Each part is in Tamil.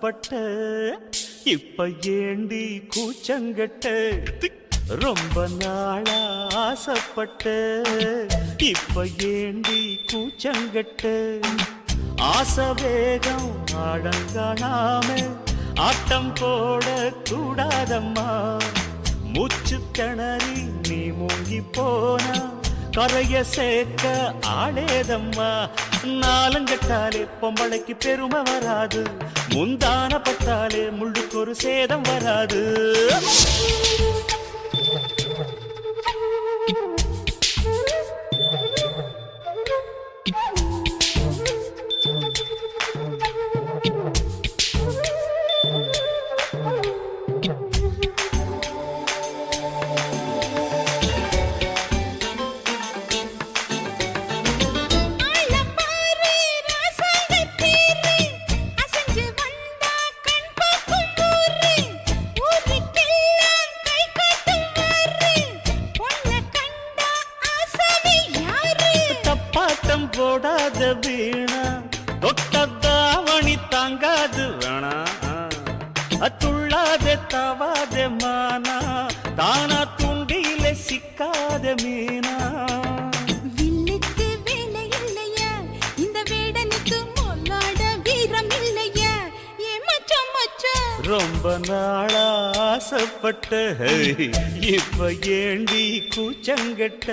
ஆசைப்பட்ட இப்ப ஏண்டி கூச்சங்கட்ட ரொம்ப நாளா ஆசைப்பட்ட இப்ப ஏண்டி கூச்சங்கட்ட ஆசை வேகம் அடங்கானாம ஆட்டம் போட கூடாதம்மா மூச்சு திணறி நீ மூங்கி போனா கரைய சேர்க்க ஆளேதம்மா நாலங்கட்டாலே பொம்பளைக்கு பெருமை வராது முந்தான பட்டாலே முள்ளுக்கு ஒரு சேதம் வராது போடாத வீணா தொட்டதாவணி தாங்காது வேணா துள்ளாதே தவாதே மானா தானா துண்டியில சிக்காத மீனா வில்லுக்கு வேலை இல்லையா இந்த வேடனுக்கு மொல்லாட வீரம் இல்லையா ஏ மச்சான் மச்சான் ரொம்ப நாளா ஆசைப்பட்ட இப்ப ஏண்டி கூச்சங்கட்ட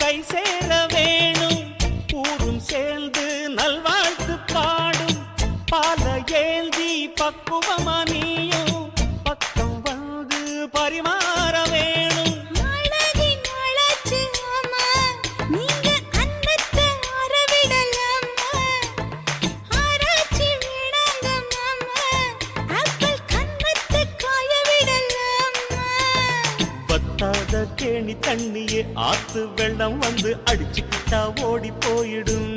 கை சேர வேணும் ஊரும் சேர்ந்து நல்வாழ்த்து பாடும் பால ஏந்தி பக்குவமா நீயும் பக்கம் வந்து பரிமாற வேணும் கேணி தண்ணியே ஆத்து வெள்ளம் வந்து அடிச்சுக்கிட்டா ஓடி போயிடும்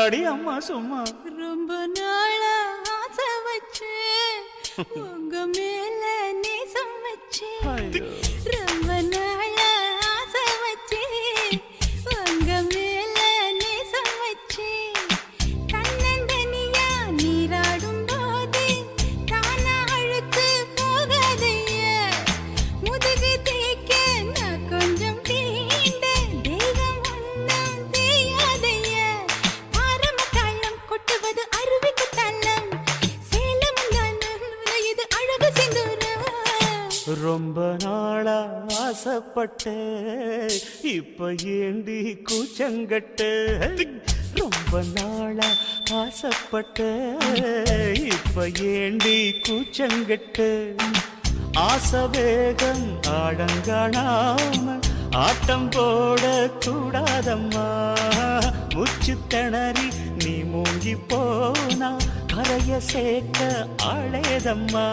அடி அம்மா சும்மா ரொம்ப நாளா ஆசை வச்சு உங்க மேல நேசம் வச்சு ரொம்ப நாளா ஆசை வச்சு உங்க மேல நேசம் வச்சு தன்னந்தனியா நீராடும் போது தானா அழுத்து போகாதைய முதுகு தேய்க்க நான் கொஞ்சம் தீண்ட தெய்வம் ஒன்றும் தெரியாதைய ஆரம்பத்தாளம் கொட்டுவது அருவிக்கு தள்ளம் சேலம் இது அழகு செந்தூரம் ரொம்ப நாளா ஆசைப்பட்ட இப்ப ஏண்டி கூச்சங்கட்ட ரொம்ப நாளா ஆசைப்பட்ட இப்ப ஏண்டி கூச்சங்கட்ட ஆசை வேகம் ஆடங்கானாம ஆட்டம் போட கூடாதம்மா மூச்சு திணறி நீ மூங்கி போனா கரைய சேர்க்க ஆளேதம்மா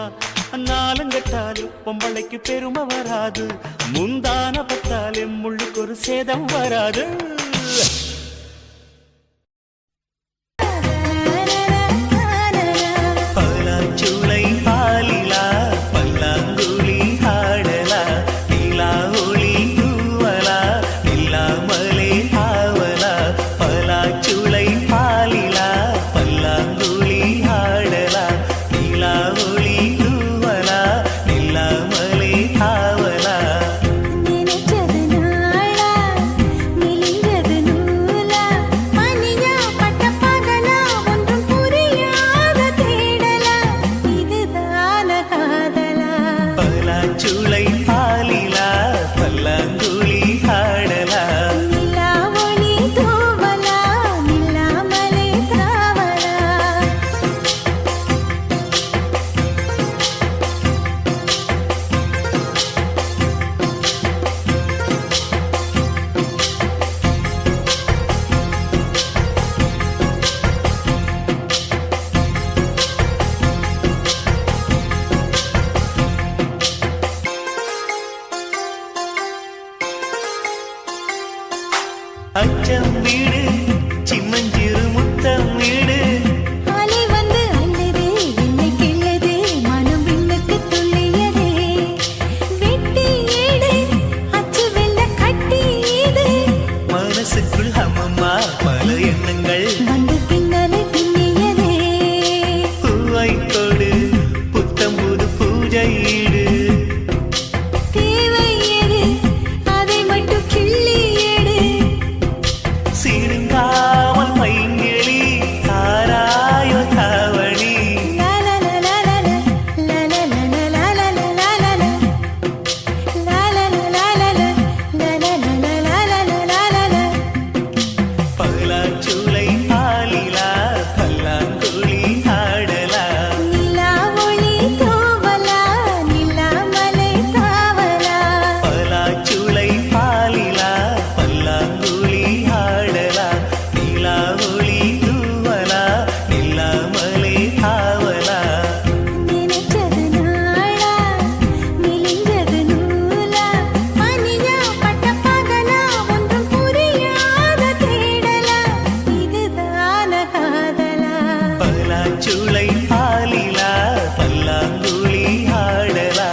நாலங்கட்டாலே பொம்பளைக்கு பெருமை வராது முந்தான பத்தாலே முள்ளுக்கு ஒரு சேதம் வராது நெஞ்ச ஈடு தேவை எது அதை மட்டும் கிள்ளி எடு சிறுங்காமல் பைங்கிளி தாராயோ தாவணி பலாச்சூளை ஆலிலா பல்லாங்குழி ஆடலா நிலா ஒளி தூவலா நிலா மலை தாவலா பலாச்சூளை ஆலிலா பல்லாங்குழி ஆடலா நிலா ஒளி தூவலா நிலாமலை ஆவலா நினைச்சது நாளா மெலிஞ்சது நூலா மணியா பட்ட பகலா ஒன்றும் புரியாத தேடலா இதுதான காதலா பலாச்சூளை ஆலிலா பல்லாங்குழி ஆடலா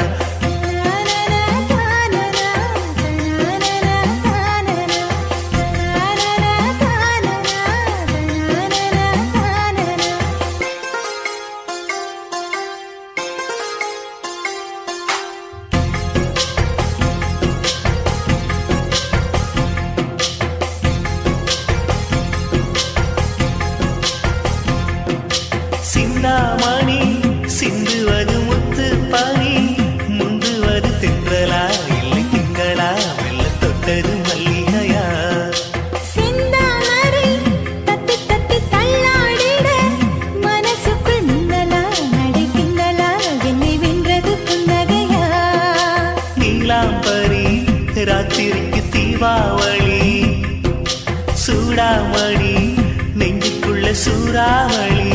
சிந்தாமணி சிந்துவது முத்து பனி முந்துவது தென்றலா இல்லை திங்களா வெள்ள தொட்டது மல்லிகையா செந்தாமரை தத்தி தத்தி தள்ளாடிட மனசுக்குள் மின்னலா நடைக்கின்றலா என்னை வென்றது புன்னகையா நீலாம்பரி ராத்திரிக்கு தீபாவளி சூடாமணி நெஞ்சுக்குள்ள சூறாவளி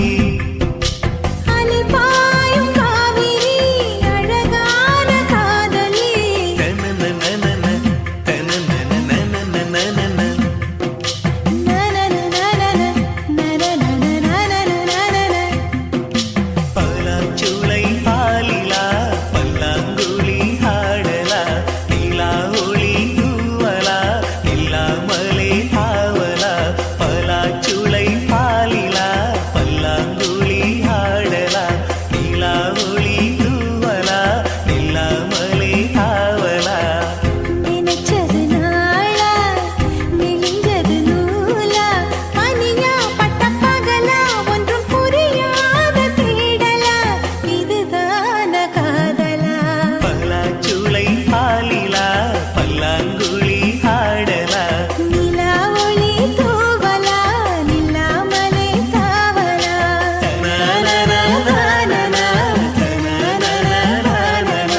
அலை பாயும் காவிரி அழகான காதலி தனனனனன, தனனனனனனனனன. பலாச்சூளை ஆலிலா பல்லாங்குழி ஆடலா நிலா ஒளி தூவலா நிலாமலை ஆவலா பலாச்சூளை ஆலிலா பல்லாங்குழி ஆடலா நிலா ஒளி தூவலா நிலாமலை ஆவலா நினைச்சது நாளா மெலிஞ்சது நூலா மணியா பட்ட பகலா ஒன்றும் புரியாத தேடலா இதுதான காதலா பலாச்சூளை ஆலிலா பல்லாங்குழி ஆடலா நிலா ஒளி தூவலா நிலாமலை தாவலா தனனனனனனன, தனனனனனனன,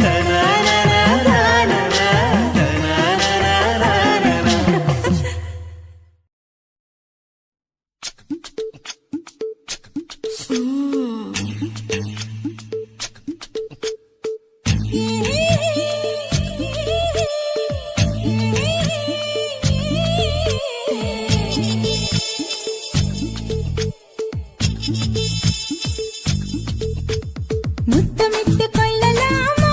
தனனனனனனன, தனனனனனனன. முத்தமிட்டு கொள்ளலாமா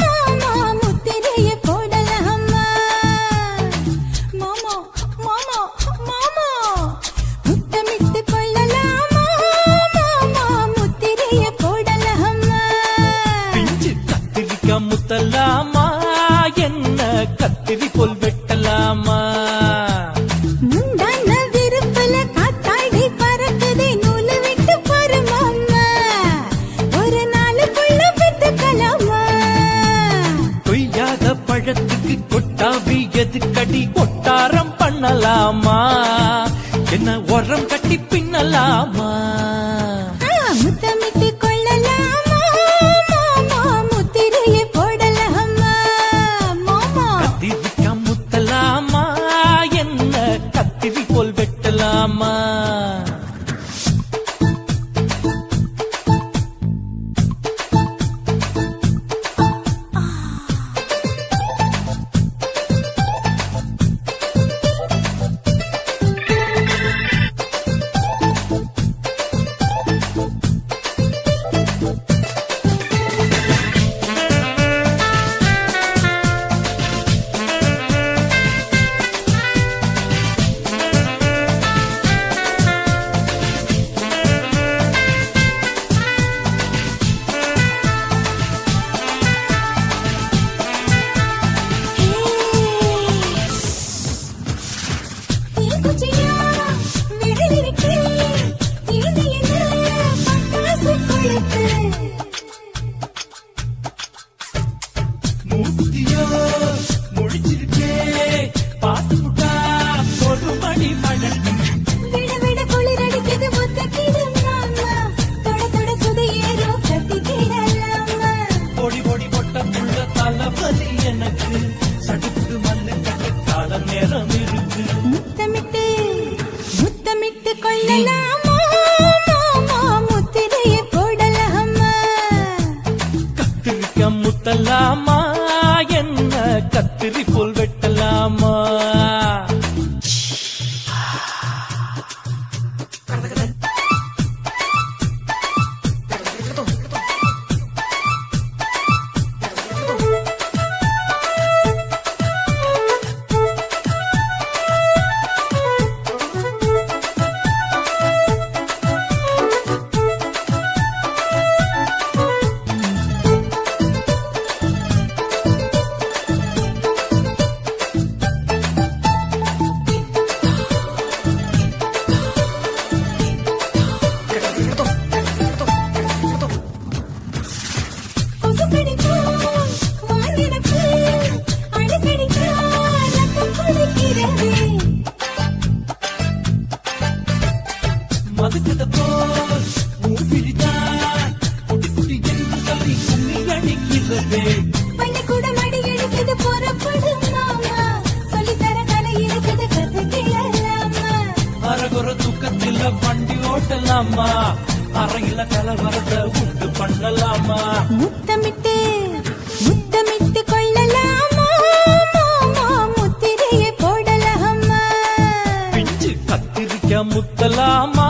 மாமா முத்திரைய போடலாமா மாமா மாமா மாமா முத்தமிட்டு கொள்ளலாமா மாமா முத்திரைய போடலாமா பிஞ்சு கத்திரிக்கா முத்தலாமா என்ன கத்திரி போல் வெட்டலாமா முந்தான விருப்பல காத்தாடி பறக்குதே நூலு விட்டு பாரு மாமா ஒரு நாளுக்குள்ள பெத்துக்கலாமா கொய்யாத பழத்துக்கு கொட்டாவி எதுக்கடி கொட்டாரம் பண்ணலாமா என்ன உரம் கட்டி பின்னலாமா முத்தமிட்டு கொள்ளலாமா மாமா முத்திரைய போடலாமா மாமா கத்திரிக்கா முத்தலாமா என்ன கத்திரி போல் வெட்டலாமா முத்தலாமா என்ன கத்திரி போல் வெட்டலாமா கொசு கடிச்சா வாங்கினப்பு அடிக்கடிச்சா ரத்தம் கொதிக்கிறது மதுக்கத போல் மூவிழிதான் குட்டி குட்டி என்று சொல்லி கும்மி அடிக்கிறது பள்ளிக்கூட மடி எடுக்குது புறப்படும் மாமா சொல்லித்தர கலை இருக்குது கத்துக்கலாமா அரகுற தூக்கத்தில் வண்டி ஓட்டலாமா அறையில கலவரத்தை உண்டு பண்ணலாமா முத்தமிட்டு முத்தமிட்டு கொள்ளலாமா மாமா முத்திரையை போடலாமா பிஞ்சு கத்திரிக்க முத்தலாமா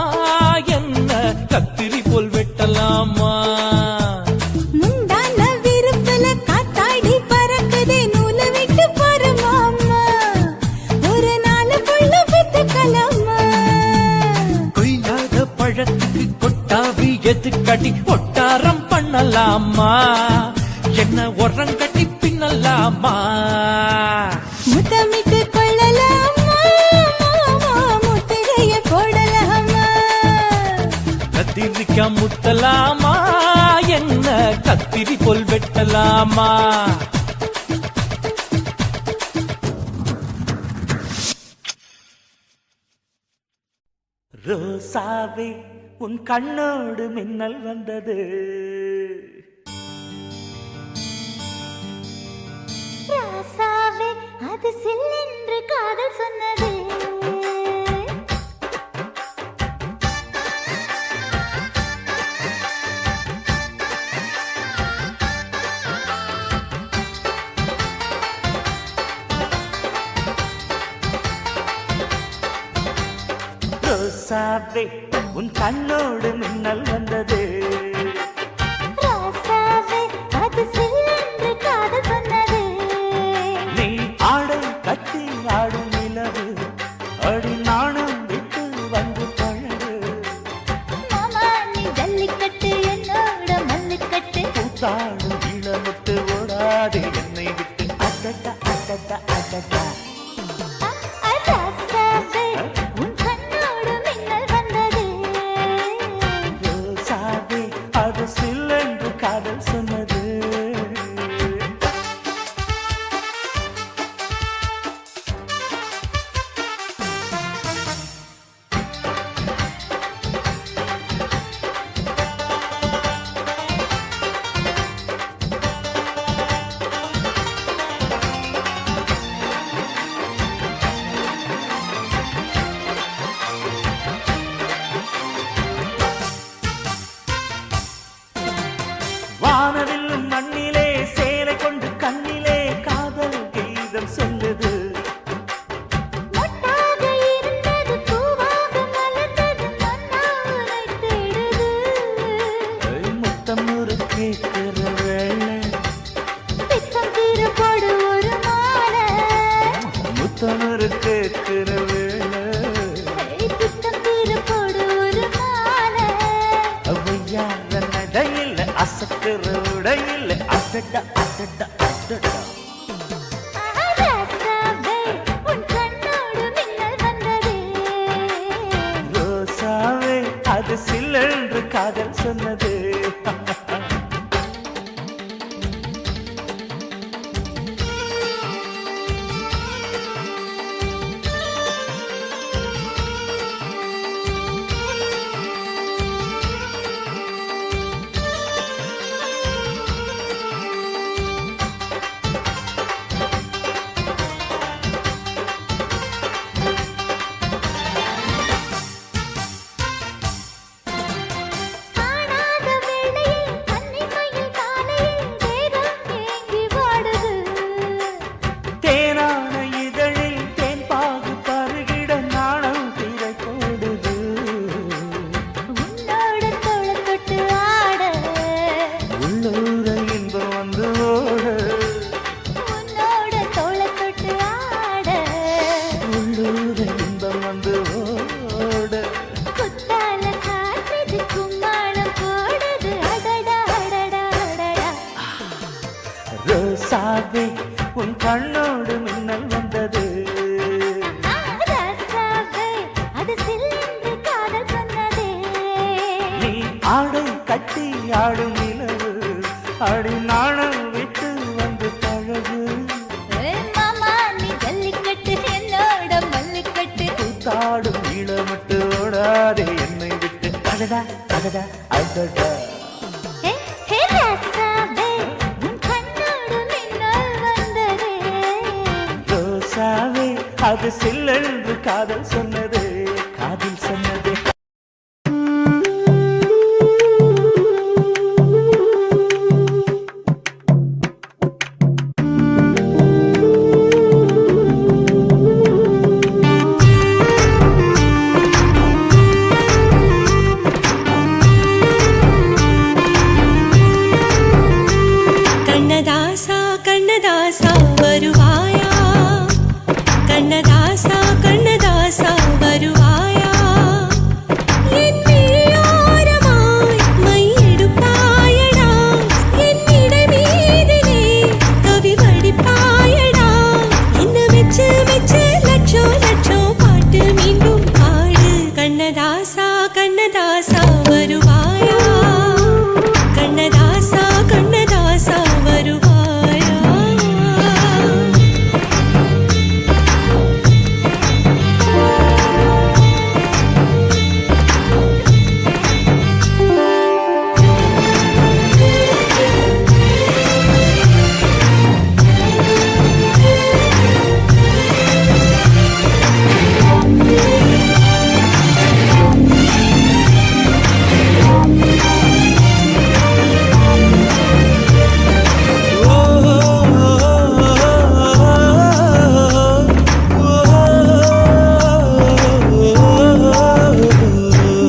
என்ன கத்திரி போல் வெட்டலாமா முந்தான விருப்பல காத்தாடி பறக்குதே நூலை விட்டு பாரு மாமா ஒரு நாள் புள்ள வித்துக்கலாமா கொய்யாத பழத்துக்கு கொட்டாவி எதுக்கடி ஒட்டாரம் பண்ணலாமா என்ன உரங்கட்டி பின்னலாமா முத்தமிட்டு கொள்ளலாமா மாமா முத்திரையை போடலாமா கத்திரிக்க முத்தலாமா என்ன கத்திரி போல் வெட்டலாமா ரோசாவே உன் கண்ணோடு மின்னல் வந்தது ராசாவே அது சில்லென்று காதல் சொன்னது ரோசாவே உன் கண்ணோடு மின்னல் வந்தது ராசாவே அது சில்லென்று காதல் சொன்னது நீ ஆடல் கட்டி ஆடும் நிலவு அடி நாணம் விட்டு வந்து பழகு மாமா நீ ஜல்லிக்கட்டு என்னோட மல்லுக்கட்டு கூத்தாடும் இளமுத்து ஓடாது என்னை விட்டு அடடா அடடா அடடா ராசாவே உன் கண்ணோடு மின்னல் வந்தது ரோசாவே அது சில்லென்று காதல் சொன்னது வானவில்லும் மண்ணிலே சேலை கொண்டு கண்ணிலே காதல் கீதம் சொல்லுது மொட்டாக இருந்தது பூவாக மலர்ந்தது மன்னாரை தேடுது முத்தம் ஒரு கேட்கிற வேளை பித்தம் தீர போடு ஒரு மாலை முத்தம் ஒரு கேட்கிற வேளை பித்தம் தீர போடு ஒரு மாலை அவையாத நடையில் அசக்கிற உடையில் அடடா அடடா அடடா ராசாவே உன் கண்ணோடு மின்னல் வந்தது ரோசாவே அது சில்லென்று காதல் சொன்னது காணாத ரோசாவே உன் கண்ணோடு மின்னல் வந்தது ராசாவே, அது சில்லென்று காதல் சொன்னதே. நீ ஆடை கட்டி ஆடும் நிலவு அடி நாணம் விட்டு வந்து பழகு மாமா நீ ஜல்லிக்கட்டு என்னோட மல்லிக்கட்டு. காடும் இளமட்டு ஓடாதே என்னை விட்டு அடடா அடடா அடடா ராசாவே, உன் கண்ணோடு மின்னல் வந்ததே. ரோசாவே அது சில்லென்று காதல் சொன்னது காதில் சொன்னது கண்ணதாசா கண்ணதாசா வருவாயா கண்ணதாசா கண்ணதாசா வருவாயா என் விழியோரமாய் மையெடுப்பாயடா என் இடை மீதிலே கவி வடிப்பாயடா என்ன வெச்சு வெச்சு லட்சோ லட்சோ பாட்டு மீண்டும் பாடு கண்ணதாசா கண்ணதாசா வருவாயா கண்ணதாசா கண்ணதாசா வருவாயா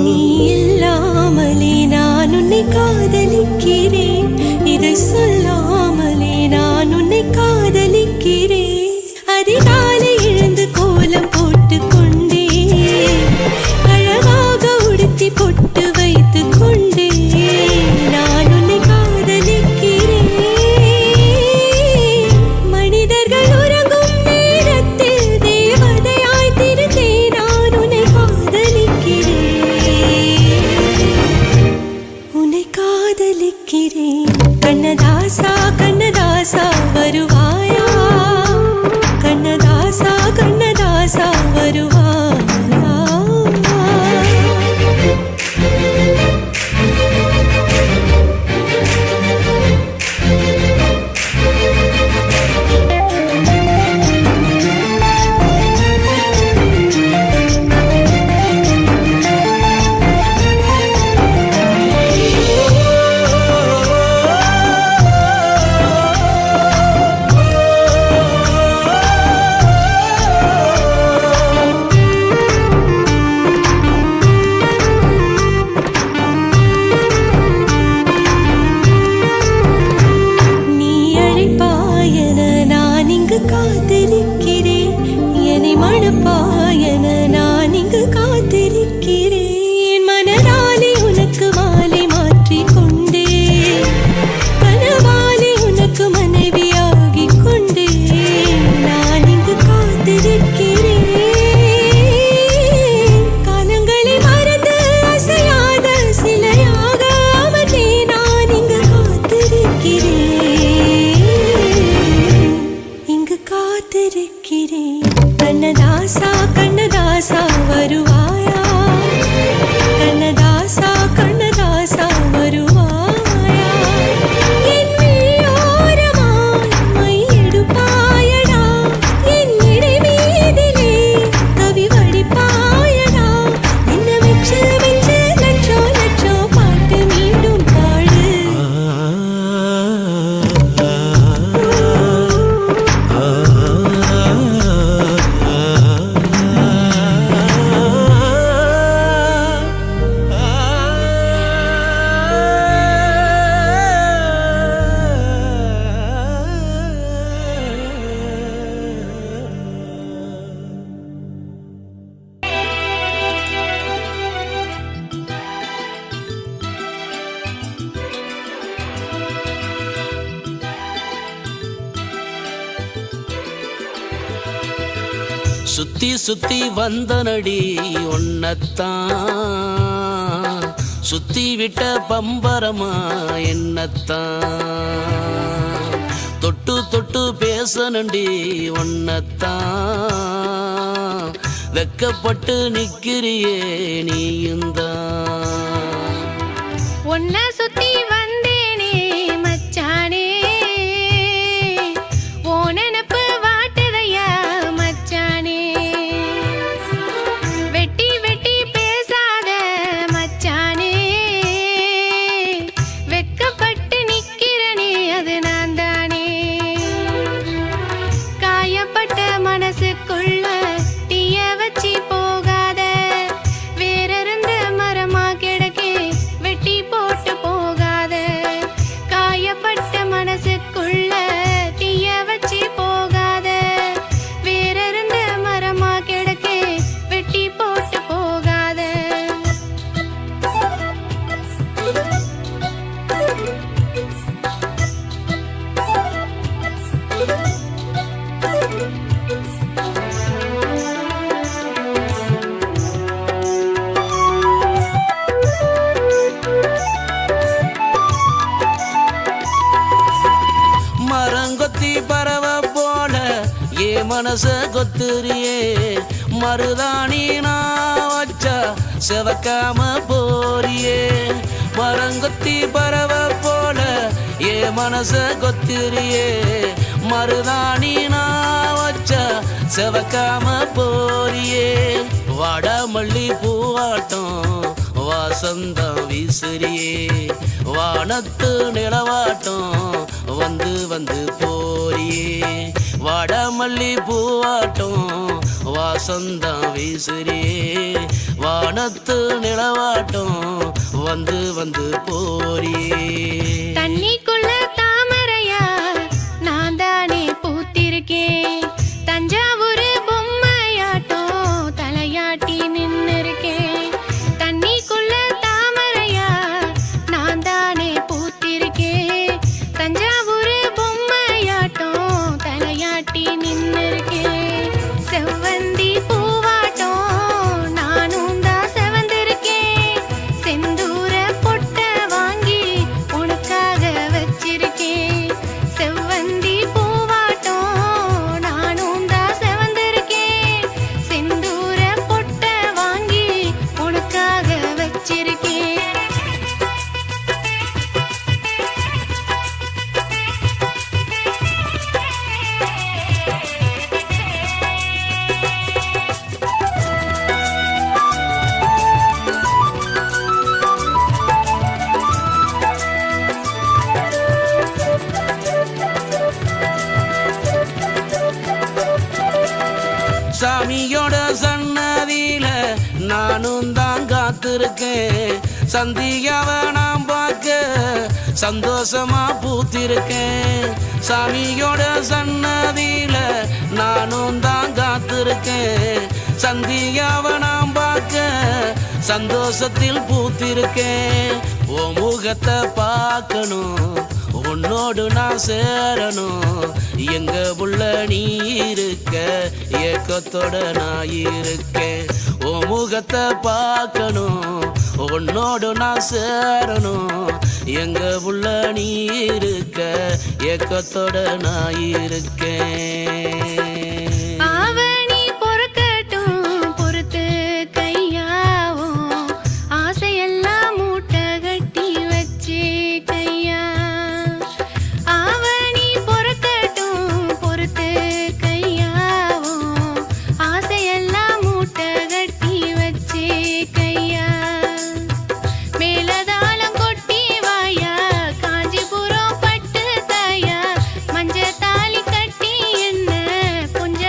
நீ இல்லாமலே நான் உன்னை காதலிக்கிறேன் இதை சொல்லாமலே நான் உன்னை காதலிக்கிறேன் அதிகாலை எழுந்து கோலம் போட்டு கொண்டே அழகாக உடுத்தி பொட்டு வைத்து கொண்டே நான் உன்னை காதலிக்கிறேன் மனிதர்கள் உறங்கும் நேரத்தில் தேவதையாய் திருந்தே நான் உன்னை காதலிக்கிறேன் உன்னை காதலிக்கிறேன் கண்ணதாசா கண்ணதாசா வருவாயா சுத்தி சுத்தி வந்த நடி ஒன்னத்தான் சுத்தி விட்ட பம்பரமா என்னத்தான் தொட்டு தொட்டு பேசனண்டி ஒன்னத்தான் வெக்கப்பட்டு நிக்கிறியே நீயுந்தான் உன்னை சுத்தி வந்தேனே மச்சானே ஓ நினப்பு வாட்டுதையா மச்சானே வெட்டி வெட்டி பேசாத மச்சானே வெக்கப்பட்டு நிக்கிறனே அது நான் தானே காயப்பட்ட மனசுக்குள்ள தீய வச்சி போகாத வேறிருந்த மரமா கிடக்கே வெட்டி போட்டு போகாத காயப்பட்ட மனசுக்குள்ள தீய வச்சி போகாத வேறிருந்த மரமா கிடக்கே வெட்டி போட்டு போகாத மரங்கொத்தி பறவ போல ஏ மனச கொத்துறியே மருதாணி நான் வச்சா செவக்காம போறியே மரங்கொத்தி பறவ போல ஏ மனச கொத்துறியே மருதாணி நான் வச்சா செவக்காம போறியே வாடாமல்லி பூவாட்டம் வாசந்தம் வீசுறியே வானத்து நிலவாட்டம் வந்து வந்து போறியே வாடாமல்லி பூவாட்டம் வாசந்தம் வீசுறியே வானத்து நிலவாட்டம் வந்து வந்து போறியே தண்ணிக்குள்ள தாமரையா நான் தானே பூத்திருக்கேன் தஞ்சாவூர் பொம்மையாட்டம் தலையாட்டி நின்னு இருக்கேன் தண்ணிக்குள்ள தாமரையா நான் தானே பூத்திருக்கேன் தஞ்சாவூர் பொம்மையாட்டம் தலையாட்டி நின்னு இருக்கேன் செவ்வந்தி பூவாட்டம் நானும் தான் செவந்திருக்கேன் செந்தூர பொட்ட வாங்கி உனக்காக வச்சிருக்கேன் செவ்வந்தி பூவாட்டம் நானும் தான் செவந்திருக்கேன் செந்தூர பொட்ட வாங்கி உனக்காக வச்சிருக்கேன் சாமியோட சன்னதியில நானும் தான் காத்திருக்கேன் சந்தியாவை நான் பார்க்க சந்தோஷமா பூத்திருக்கேன் சாமியோட சன்னதியில நானும் தான் காத்திருக்கேன் சந்தியாவை நான் பார்க்க சந்தோஷத்தில் பூத்திருக்கேன் ஓ முகத்தை பார்க்கணும் உன்னோடு நான் சேரணும் எங்க புள்ள நீ இருக்க ஏக்கத்தோட நான் இருக்கேன் ஓ முகத்தை பார்க்கணும் உன்னோடு நான் சேரணும் எங்க புள்ள நீ இருக்க ஏக்கத்தோட நான் இருக்கேன் ஆவணி பொறுக்கட்டும் பொறுத்து கையாவும் ஆசையெல்லாம் மூட்டை கட்டி வச்சு கையா ஆவணி பொறுக்கட்டும் பொறுத்து கையாவும் ஆசையெல்லாம் மூட்டை கட்டி வச்சு கையா மேலதாளம் கொட்டி வாயா காஞ்சிபுரம் பட்டு தாயா மஞ்ச தாலி கட்டி என்ன கொஞ்ச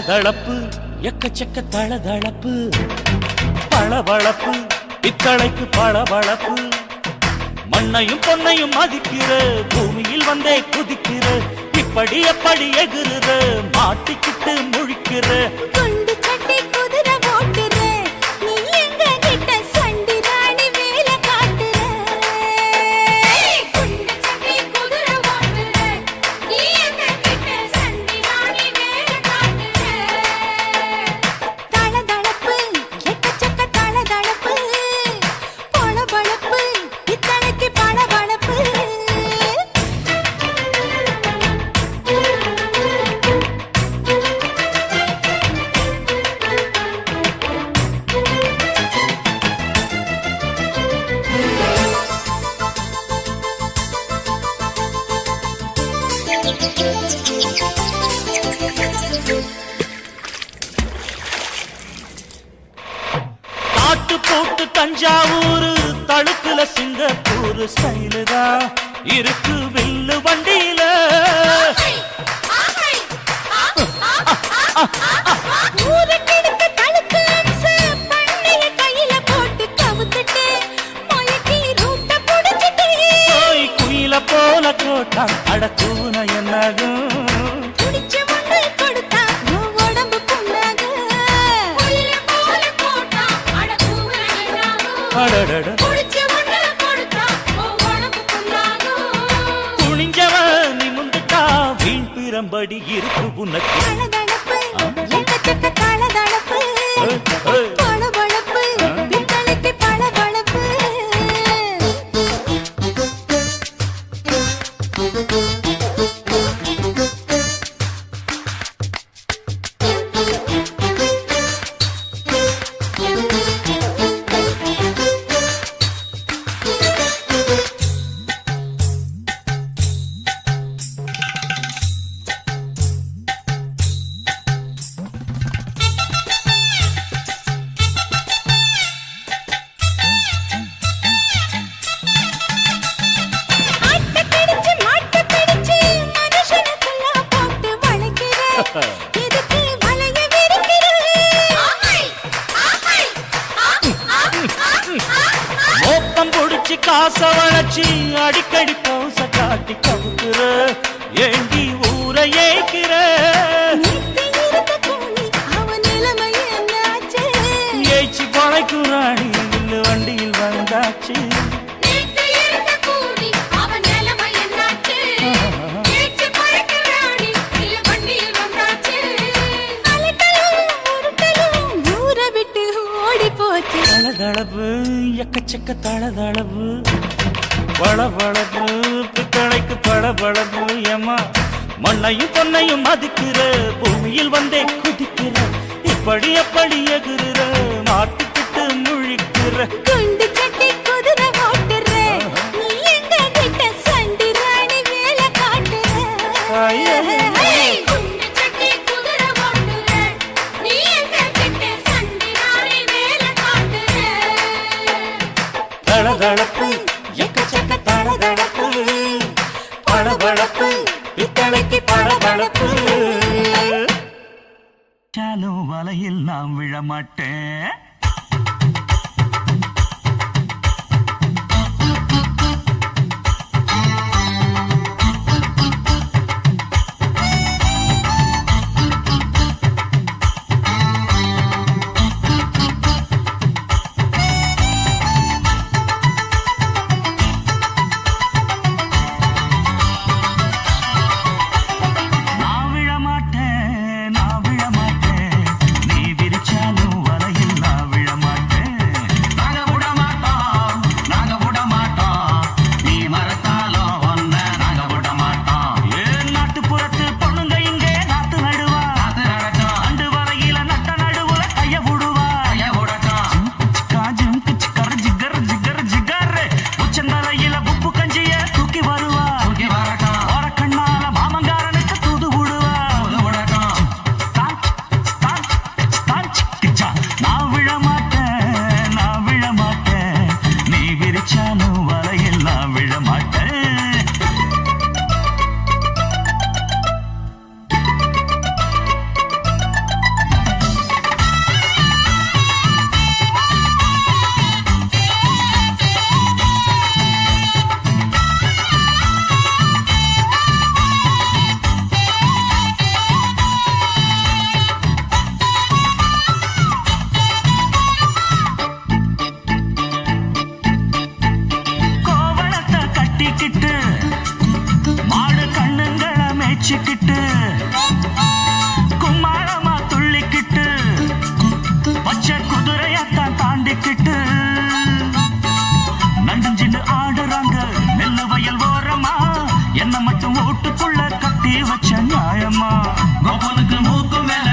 தளதளப்பு எக்கச்சக்க தளதளப்பு பளபளப்பு பித்தளைக்கு பளபளப்பு மண்ணையும் பொன்னையும் மதிக்கிற பூமியில் வந்தே குதிக்கிற இப்படி எப்படி எகுற மாட்டிக்கிட்டு முழிக்கிற குண்டு சட்டி குதிரை ஓட்டுற நீ எங்க கிட்ட சண்டி ராணி வேலை காட்டுற குண்டு சட்டி குதிரை ஓட்டுற நீ எங்க கிட்ட சண்டி ராணி வேலை காட்டுற தளதளப்பு எக்கச்சக்க தளதளப்பு பளபளப்பு இத்தனைக்கு பளபளப்பு காட்டு போட்டு தஞ்சாவூர் தடுப்புல சிங்கப்பூர் ஸ்டைலு தான் இருக்கு வில்லு வண்டியில ஊருக்கெடுத்த தடுப்பு அம்சு பண்ணைய கையில போட்டு கவுத்துட்டு மயக்கி ரூட்ட புடிச்சிட்டு போய் குயில போல கோட்டான் அடக்கூன என்னாகும் புடிச்ச மண்ணு கொடுத்தா உன் உடம்பு புண்ணாகும் குயில போல போட்டா அடக்குவ என்னாகும் அடடட புடிச்ச மண்ணு கொடுத்தா உன் உடம்பு புண்ணாகும் துணிஞ்சவன் நிமுந்துட்டா வீண் பிரம்படி இருக்கு உனக்கு தளதளப்பு எக்கச்சக்க தளதளப்பு பளபளப்பு பித்தளைக்கு பளபளப்பு ஆட்ட பிடிச்சு மாட்ட பிடிச்சு மனுஷனுக்குள்ள போட்டு வளைக்கிற இதுக்கு வளைய விரிக்கிற மோப்பம் புடிச்சு காச வளைச்சு அடிக்கடி பௌச காட்டி கவுக்குற ஏண்டி ஊரை ஏய்க்கிற நித்தி இருந்த கூலி அவன் நிலைமை என்னாச்சு ஏய்ச்சி கொலைக்குறாணி இல்ல வண்டியில் வந்தாச்சு நித்தி இருந்த கூலி அவன் நிலைமை என்னாச்சு ஏச்சு பறக்கிறானி இல்ல வண்டியில் வந்தாச்சு அலட்டலும் உருட்டலும் ஊரை விட்டு ஓடி போச்சு தளதளவு எக்கச்சக்க தளதளவு பளபளப்பு பித்தளைக்கு பளபளப்பு ஏமா மண்ணையும் பொன்னையும் மதிக்கிற பூமியில் வந்தே குதிக்கிற இப்படி எப்படி எகுற மாட்டிக்கிட்டு முழிக்கிற குண்டு சட்டி குதிரை ஓட்டுற நீ எங்க கிட்ட சண்டி ராணி வேலை காட்டுற ஐயே. குண்டு சட்டி குதிரை ஓட்டுற நீ எங்க கிட்ட சண்டி ராணி வேலை காட்டுற தளதளப்பு எக்கச்சக்க தளதளப்பு பளபளப்பு பித்தளைக்கு பளபளப்பு சாலும் வலையில் நாம் விழமாட்டேன் நான் விழமாட்டேன் நீ விரிச்சாலும் வலையில் நான் விழமாட்டேன் நாங்க விட மாட்டோம் நீ மறத்தாலும் ஒன்ன நாங்க விட மாட்டோம் ஏன் நாட்டுப்புறத்து பொண்ணுங்க இங்கே நாத்து நடுவா அண்டு வரையில நட்ட நடுவுல கைய விடுவா காஜும் கிச்சுக்கர் ஜிகர் ஜிகர் ஜிகர் உச்சந்தலையில உப்பு கஞ்சிய தூக்கி வருவா ஓரக்கண்ணால மாமங்காரனுக்கு தூது விடுவா நான் விழமாட்டேன் நீ விரிச்சாலும் வலையில் நான் விழமாட்டேன் வச்சுக்கிட்டு மாடு கண்ணுங்களை மேய்ச்சிக்கிட்டு கும்மாளமா துள்ளிக்கிட்டு பச்சை குதிரையத்தான் தாண்டிக்கிட்டு நண்டஞ்சின்னு ஆடுறாங்க நெல்லு வயல் ஓரமா என்ன மட்டும் வீட்டுக்குள்ள கட்டி வச்ச நியாயமா கோபனுக்கு மூக்கு மேல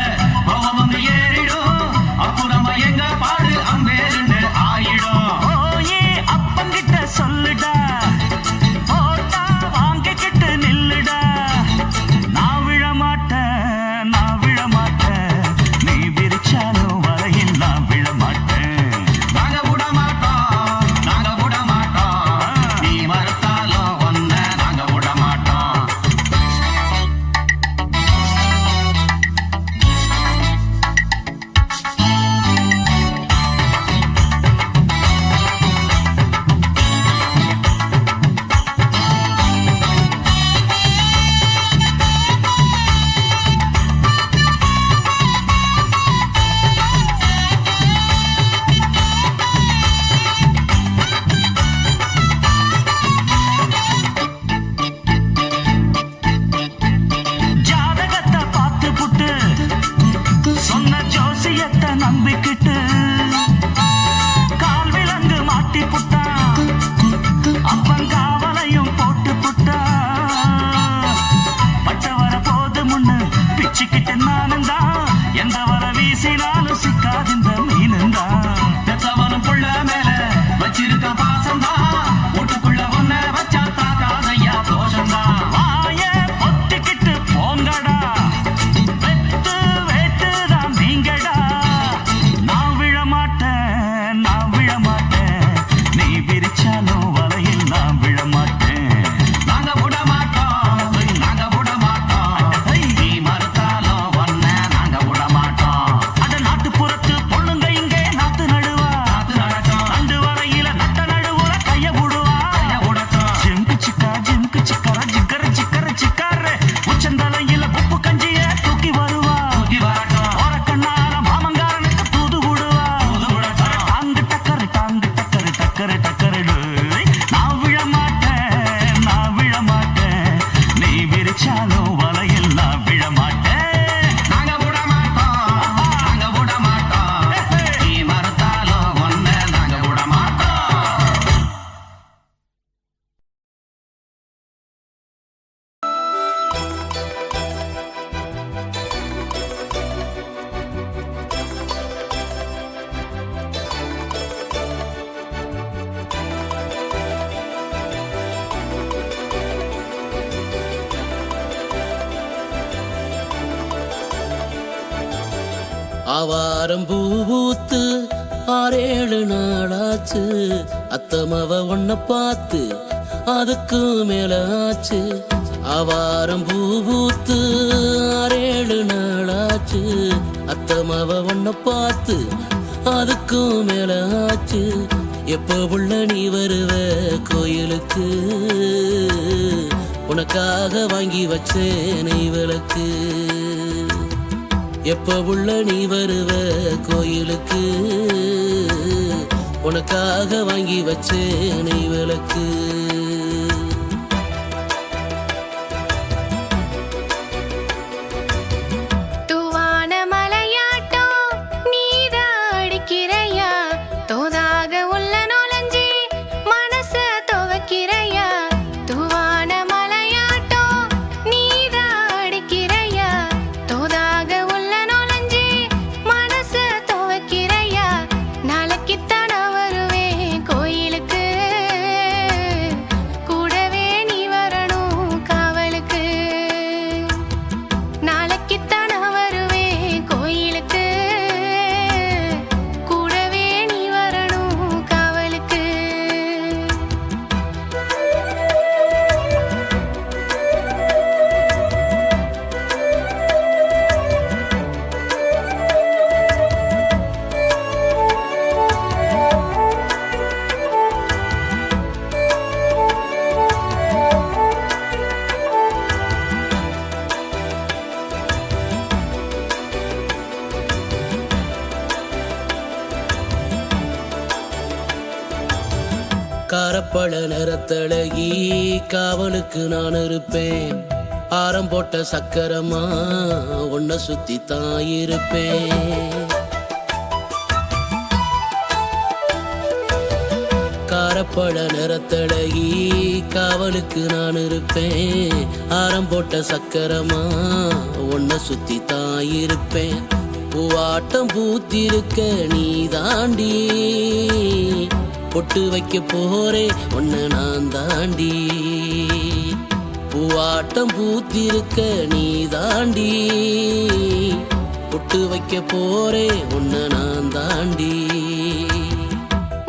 கோபம் வந்து ஏறிடும் அப்புறமா எங்க பாடு அம்பேருன்னு ஆயிடும் ஓயே அப்பங்கிட்ட சொல்லுடா போட்டா வாங்கிக்கிட்டு நில்லுடா நான் விழ மாட்டேன் நீ விரிச்சாலும் வரையில் நான் விழ மாட்டேன் நாங்க விட மாட்டோம் நீ மறுத்தாலும் ஒன்ன நாங்க விட மாட்டோம் ஜாதகத்தை பார்த்து புட்டு சொன்ன ஜோசியத்தை நம்பிக்கிட்டு கால் விலங்கு மாட்டி புட்டா அப்பன் காவலையும் போட்டு புட்டா பட்ட வர போது முன்னு பிச்சுக்கிட்டு நானும் தான் எந்த வர வீசினாலும் சிக்காது இந்த மீனும் தான் பெத்தவனும் புள்ள மேல வச்சிருக்க பாசம் தான் வீட்டுக்குள்ள ஒன்ன வச்சா தாக்காதையா தோஷம்தான் வாய பொத்திக்கிட்டு போங்கடா வெத்து வேட்டுதான் நீங்கடா நான் விழ மாட்டேன் நீ விரிச்சாலும் வலையில் நான் விழ மாட்டேன் நாங்க விட மாட்டோம் நீ மறுத்தாலும் ஒன்ன நாங்க விட மாட்டோம் அட நாட்டுப்புறத்து பொண்ணுங்க இங்கே நாத்து நடுவா அண்டு வரையில நட்ட நடுவுல கைய விடுவா ஜிம்கு சிக்கர ஜிக்கர சிக்காரு உச்சந்தலையில உப்பு கஞ்சிய தூக்கி வருவா ஓரக்கண்ணால மாமங்காரனுக்கு தூது விடுவா டக்கரு நான் விழ மாட்டேன் நீ விரிச்சாலும் வலையில் நான் விழ மாட்டேன் நாங்க விட மாட்டோம் நீ மறுத்தாலும் ஒன்ன நாங்க விட மாட்டோம் ஆவாரம் பூத்து 6-7 நாளாச்சு அத்தமவ ஒன்ன பார்த்து அதுக்கு மேல ஆச்சு ஆவாரம் பூத்து 6-7 நாளாச்சு அத்தமவ ஒன்ன பார்த்து அதுக்கு மேல ஆச்சு எப்ப உள்ள நீ வருவ கோயிலுக்கு உனக்காக வாங்கி வச்சேன் நெய் விளக்கு எப்ப உள்ள நீ வருவ கோயிலுக்கு உனக்காக வாங்கி வச்சேன் நெய் விளக்கு தூவான மலையாட்டம் நீதான் அடிக்கிறையா தோதாக உள்ள நுழைஞ்சி மனச துவக்கிறையா தூவான மலையாட்டம் நீதான் அடிக்கிறையா தோதாக உள்ள நுழைஞ்சி மனச துவக்கிறையா நாளைக்குத்தான் நான் வருவேன் கோயிலுக்கு காரப்பழ நிறத்தழகி காவலுக்கு நான் இருப்பேன். ஆரம் போட்ட சக்கரமா உன்னை சுத்தி தான் இருப்பேன். காரப்பழ நிறத்தழகி காவலுக்கு நான் இருப்பேன். ஆரம் போட்ட சக்கரமா உன்னை சுத்தி தான் இருப்பேன். பூவாட்டம் பூத்திருக்க நீ தாண்டி பொட்டு வைக்க போறே உன்னை நான் தாண்டி. பூவாட்டம் பூத்திருக்க நீ தாண்டி பொட்டு வைக்க போறே உன்னை நான் தாண்டி.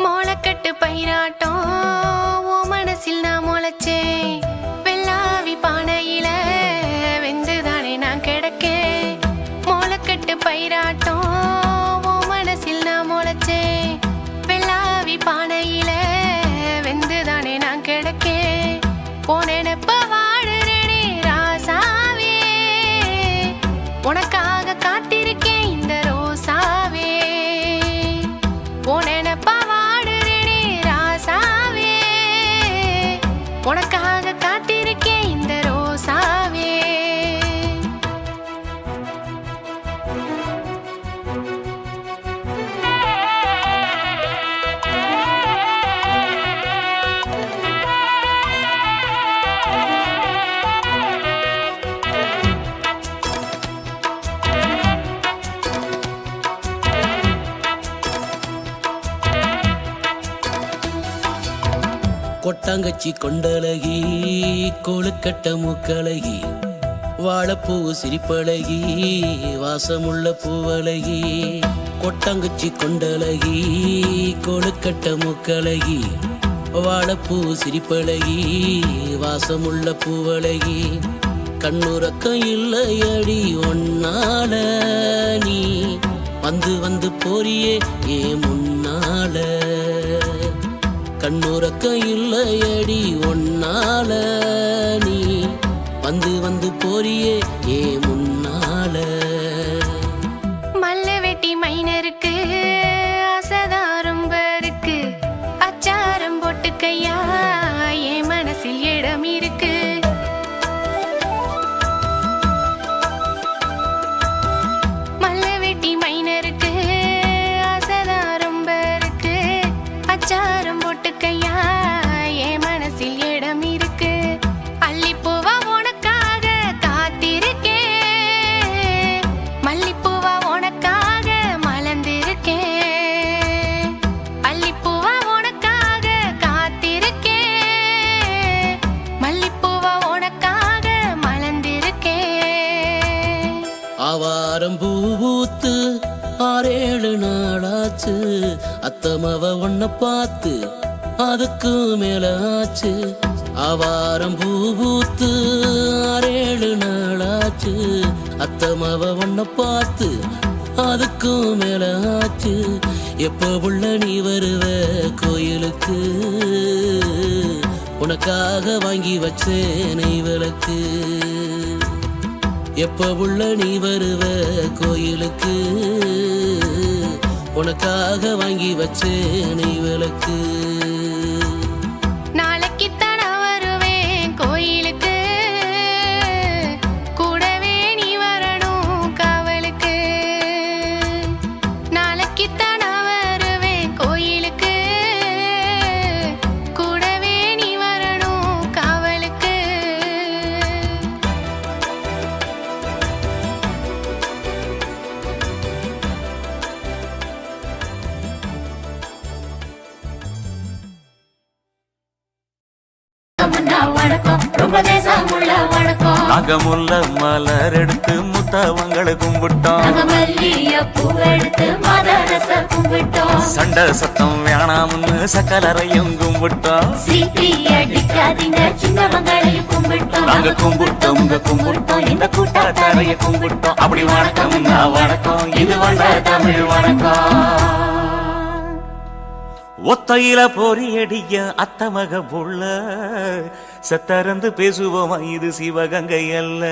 மோளக்கட்டு பயிராட்டம் ஓ மனசில் நான் முளைச்சேன். வெள்ளாவி பானையில வெந்துதானே நான் கிடக்கேன். மோளக்கட்டு பயிராட்டம் ஓ மனசில் நான் முளைச்சேன். வெள்ளாவி பானையில வெந்துதானே நான் கிடக்கேன். போனேனப்ப வாடுறேனே ராசாவே, உனக்காக காத்திருக்கேன் இந்த ரோசாவே. போனேனப்ப வாடுறேனே ராசாவே, உனக்காக காத்திருக்கேன் இந்த ரோசாவே. கொட்டாங்கச்சி கொண்டழகி கொழுக்கட்ட மூக்கழகி வாழைப்பூ சிரிப்பழகி வாசமுள்ள பூவழகி. கொட்டாங்கச்சி கொண்டழகி கொழுக்கட்ட மூக்கழகி வாழைப்பூ சிரிப்பழகி வாசமுள்ள பூவழகி. கண்ணுறக்கம் இல்லையடி ஒன்னால நீ வந்து வந்து போறியே ஏ முன்னால. கண்ணுறக்கம் இல்லையடி ஒன்னால நீ வந்து வந்து போறியே ஏ முன்னால. மல்ல வெட்டி மைனருக்கு ஆசைதான் ரொம்ப இருக்கு. அச்சாரம் போட்டு கையா என் மனசில் இடம் இருக்கு. மல்ல வெட்டி மைனருக்கு ஆசைதான் ரொம்ப இருக்கு. அச்சாரம் போட்டு கையா என் மனசில் இடம் இருக்கு. அள்ளிப்பூவா உனக்காக காத்திருக்கேன். மல்லிப்பூவா உனக்காக மலர்ந்திருக்கேன். அள்ளிப்பூவா உனக்காக காத்திருக்கேன். மல்லிப்பூவா உனக்காக மலர்ந்திருக்கேன். ஆவாரம் பூத்து 6-7 நாளாச்சு. அத்தமவ ஒன்ன பார்த்து அதுக்கு மேல ஆச்சு. ஆவாரம் பூத்து 6-7 நாளாச்சு. அத்தமவ ஒன்ன பார்த்து அதுக்கு மேல ஆச்சு. எப்ப உள்ள நீ வருவ கோயிலுக்கு உனக்காக வாங்கி வச்சேன் நெய் விளக்கு. எப்ப உள்ள நீ வருவ கோயிலுக்கு உனக்காக வாங்கி வச்சேன் நெய் விளக்கு. நாளைக்குத்தான் நான் வருவேன் கோயிலுக்கு. கூடவே நீ வரணும் காவலுக்கு. நாளைக்குத்தான் நான் வருவேன் கோயிலுக்கு. கூடவே நீ வரணும் காவலுக்கு. வணக்கம் ரொம்ப தேசமுள்ள வணக்கம். நகமுள்ள மலர் எடுத்து முத்தவங்களை கும்பிட்டோம். மல்லிய பூவெடுத்து மதரச கும்பிட்டோம். சண்டை சத்தம் வேணாம்னு சக்கலரையும் கும்பிட்டோம். சீட்டி அடிக்காதீங்க சின்னவங்களையும் கும்பிட்டோம். நாங்க கும்பிட்டோம் கும்பிட்டோம் இந்த கூட்டாத்தாரைய கும்பிட்டோம். அப்படி வணக்கம் வணக்கம் இது வந்த தமிழ் வணக்கம். ஒத்தையில பொறியடிய அத்தமக புள்ள செத்தறந்து பேசுவோமா இது சிவகங்கை அல்ல.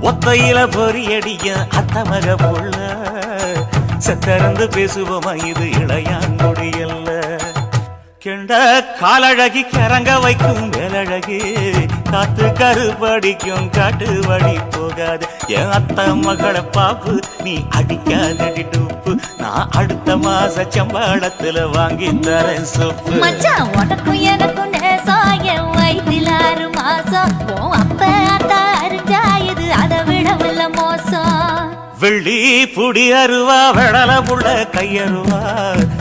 ஒத்தையில பொறியடிய அத்தமக புள்ள செத்தறந்து பேசுவோமா இது இளையாங்குடி அல்ல. கெண்ட காலழகி கிறங்க வைக்கும் வேலழகி காத்து கருப்படிக்கும் காட்டு வழி போகாது என் அத்த மகளை பாப்பு நீ அடிக்காதடி டூப்பு நான் அடுத்த மாச சம்பளத்துல வாங்கி தரேன் சொப்பு மச்சான் உனக்கும் எனக்கும் நேசம் என் வயிற்றில் 6 மாசம் உன் அப்ப அத்தா அறிஞ்சாயது அதை விடவில்ல மோசம் வெள்ளி புடி அருவா வெடல புள்ள கையருவா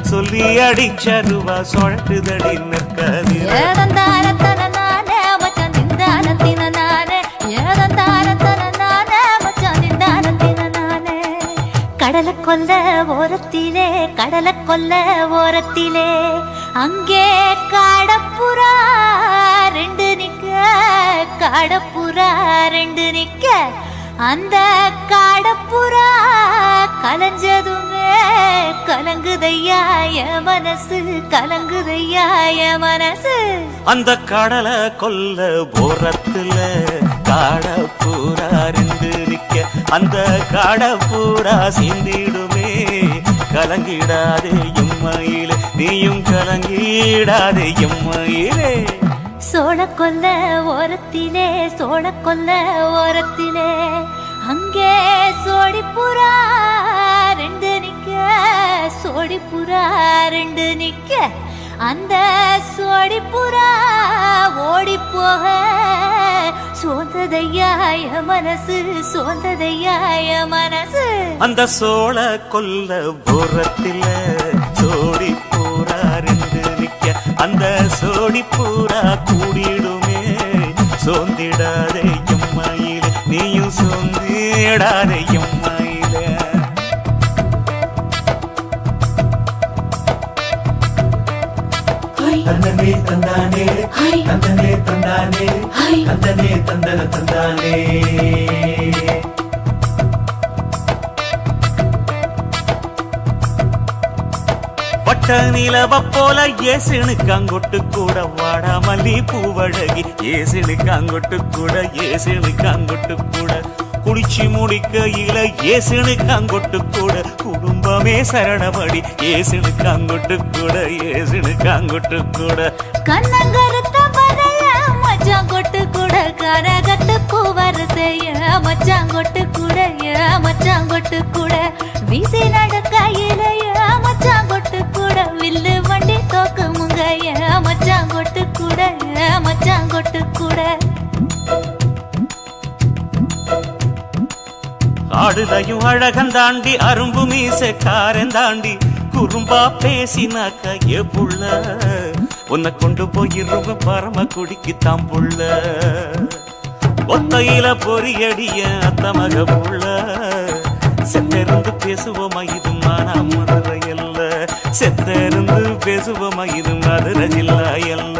சொல்லி அடிச்சருவா சொழட்டுதடி நிற்காது ஏதந்தாரத்தன நானே மச்சான் நிந்தானத்தின நானே ஏதந்தாரத்தன நானே மச்சான் நிந்தானத்தின நானே கடலை கொல்ல ஓரத்திலே கடலை கொல்ல ஓரத்திலே அங்கே காடப்புறா 2 நிக்க காடப்புறா 2 நிக்க அந்த காடப்புறா கலஞ்சதுமே கலங்குதையா என் மனசு கலங்குதையா என் மனசு அந்த கடலை கொல்ல போரத்துல காடப்பூரா 2 நிக்க அந்த காடப்பூரா சிந்திடுமே கலங்கிடாதே எம்மையிலே நீயும் கலங்கிடாதே எம்மையிலே சோழக்கொல்ல ஓரத்திலே சோழக்கொல்ல ஓரத்திலே அங்கே சோடிப்புறா 2 நிக்க சோடிப்புறா 2 நிக்க அந்த சோடிப்புறா ஓடி போக சோந்ததையா என் மனசு சோந்ததையா என் மனசு அந்த சோழ கொல்ல போரத்தில சோடி பூரா 2 நிக்க அந்த சோடி பூரா கூடிடுமே சோந்திடாதே எம்மையிலே நீயும் சோந்திடாதே எம்மையிலே தந்தனே தந்தானே தந்தனே தந்தானே தந்தனே தந்தன தந்தானே வட்ட நிலவ போல ஏசுனுக்கு அங்கொட்டு கூட வாடா மல்லி பூவழகி ஏசுனுக்கு அங்கொட்டு கூட ஏசுனுக்கு அங்கொட்டு கூட குளிச்சு முடிக்கையில ஏசுனுக்கு அங்கொட்டு கூட குடும்பமே சரணபடி ஏசுனுக்கு அங்கொட்டு கூட ஏசுனுக்கு அங்கொட்டு கூட கண்ணங்கருத்த வரைய மச்சான் கொட்டு கூட கரகட்டு பூவரசைய மச்சான் கொட்டு கூட மச்சான் கொட்டு கூட வீசி நடக்கையில மச்சான் கொட்டு கூட வில்லு வண்டி தோக்கு முங்கைய மச்சான் கொட்டு கூட மச்சான் கொட்டு கூட ஆடுதையும் அழகந்தாண்டி அரும்பு மீசக்காரன் தாண்டி குறும்பா பேசினாக்க ஏ புள்ள உன்னை கொண்டு போயிருவ பரம குடிக்கு தாம்புள்ள ஒத்தையில பொறியடிய அத்த மக புள்ள செத்திருந்து பேசுவோமா இது மானா மதுரை அல்ல செத்திருந்து பேசுவோமா இது மதுரை ஜில்லா அல்ல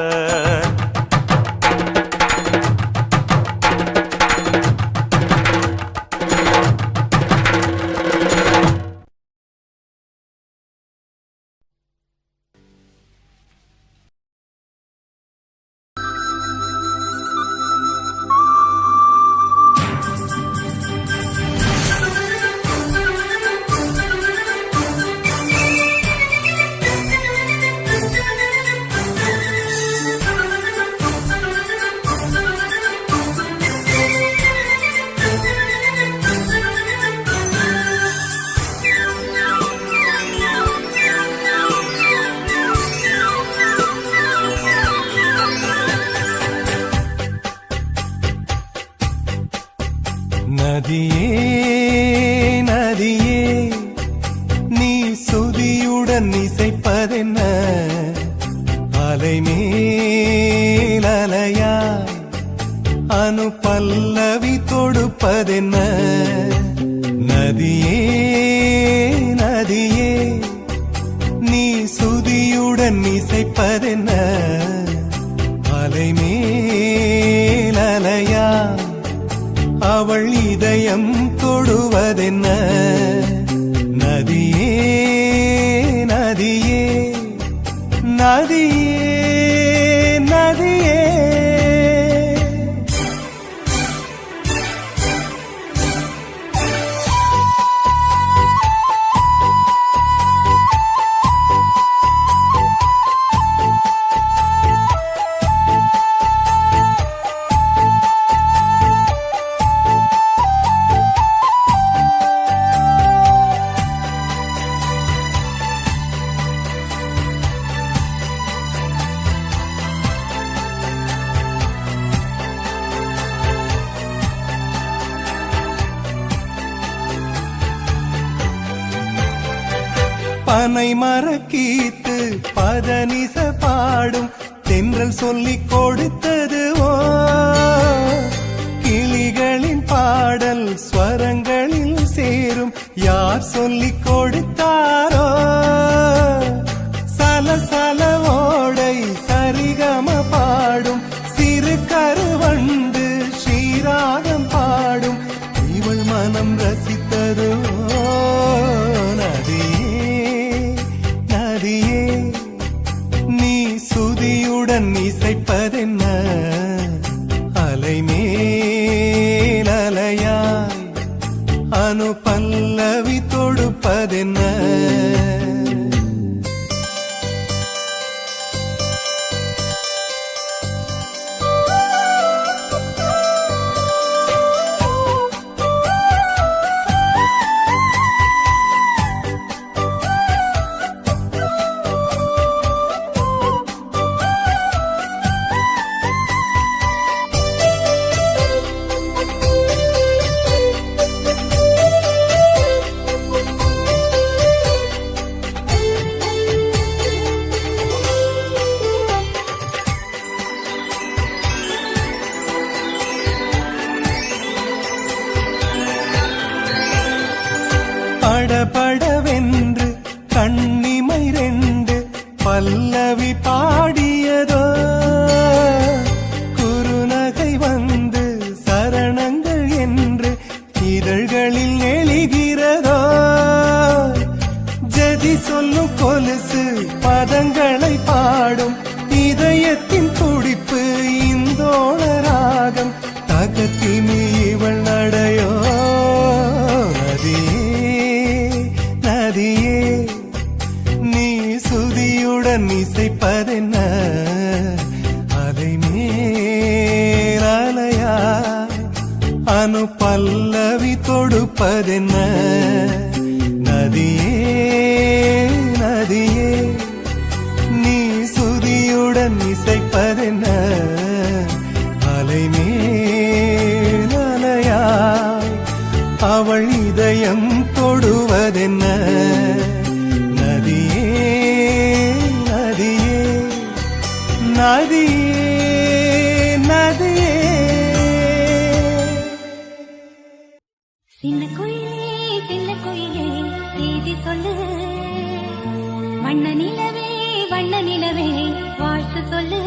நதியே நதியே நீ சுதியுடன் இசைப்பதென்ன அலை மேல் அலையாய் அனு பல்லவி தொடுப்பதென்ன நதியே நதியே நீ சுதியுடன் இசைப்பதென்ன அலை மேல் அலையாய் அவள் இதயம் தொடுவதென்ன நதியே நதியே நதியே நதியே பனை மரக்கீத்து பதனிச பாடும் தென்றல் சொல்லிக் கொடுத்ததுவோ கிளிகளின் பாடல் ஸ்வரங்களில் சேரும் யார் சொல்லிக் கொடுத்தாரோ சலசல ஓடை சரிகம பாடும் சிறு கருவண்டு ஸ்ரீராகம் பாடும் இவள் மனம் ரசித்ததோ சுதியுடன் இசைப்பதென்ன அலை மேல் அலையாய் அனு பல்லவி தொடுப்பதென்ன படபடவென்று கண்ணிமை ரெண்டு பல்லவி பாடியதோ குறுநகை வந்து சரணங்கள் என்று இதழ்களில் நெளிகிறதோ ஜதி சொல்லும் கொலுசு பதங்களை பாடும் இதயத்தின் துடிப்பு இந்தோள ராகம் தகத்தினி இவள் நடையோ நதியே நீ சுதியுடன் இசைப்பதென்ன அலை மேல் அலையாய் அனு பல்லவி தொடுப்பதென்ன நதியே நதியே நீ சுதியுடன் இசைப்பதென்ன அலை மேல் அலையாய் அவள் இதயம் தொடுவதென்ன நதியே நதியே நதியே நதியே சின்ன குயிலே செய்தி சொல்லு வண்ண நிலவே வாழ்த்து சொல்லு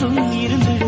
மட்டும் இருந்துட